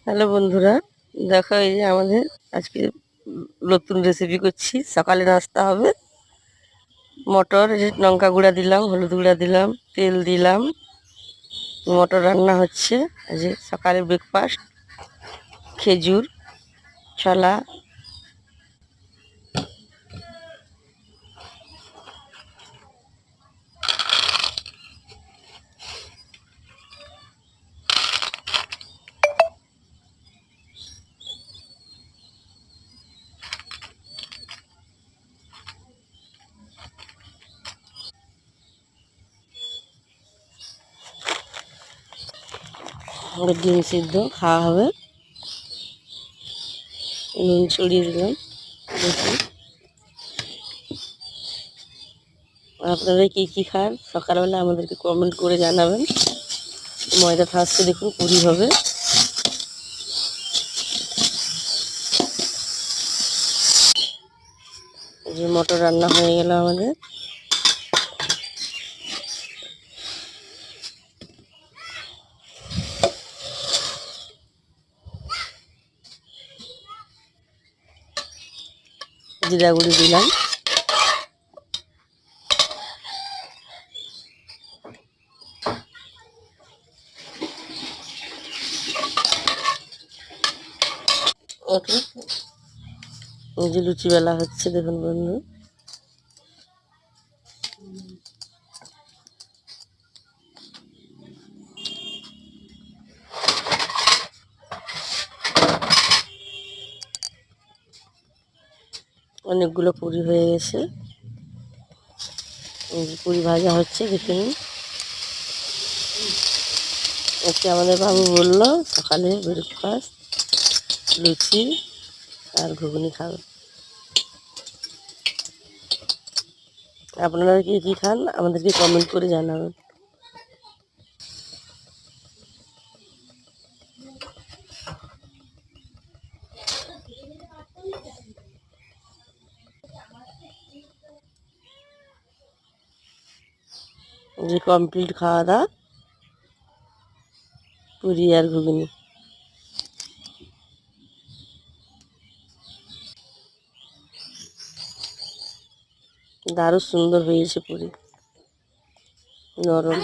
Hello বন্ধুরা, দেখো এই যে আমাদের আজকে নতুন রেসিপি করছি। সকালে নাস্তা হবে। মটর, এই যে লঙ্কা গুঁড়া দিলাম, হলুদ গুঁড়া দিলাম, তেল দিলাম, মটর রান্না হচ্ছে। এই যে সকালের ব্রেকফাস্ট, খেজুর, ছোলা। ডিম সিদ্ধ খাওয়া হবে। নুন ছড়িয়ে দিলাম বেশি। আপনারা কি কি খান সকালবেলা আমাদেরকে কমেন্ট করে জানাবেন। ময়দা থাকছে, দেখুন পুরি হবে। এই যে মটর রান্না হয়ে গেল আমাদের। জিরা গুঁড়ি দিলাম। এই যে লুচি বেলা হচ্ছে, দেখুন বন্ধু। অনেকগুলো পুরি হয়ে গেছে। পুরি ভাজা হচ্ছে, দেখুন। আজকে আমাদের বাবু বললো সকালে ব্রেকফাস্ট লুচি আর ঘুগনি খাবে। আপনারা কি কী খান আমাদেরকে কমেন্ট করে জানাবেন। যে কমপ্লিট খাওয়া দাওয়া, পুরি আর ঘুগনি। দারুণ সুন্দর হয়েছে পুরি, নরম।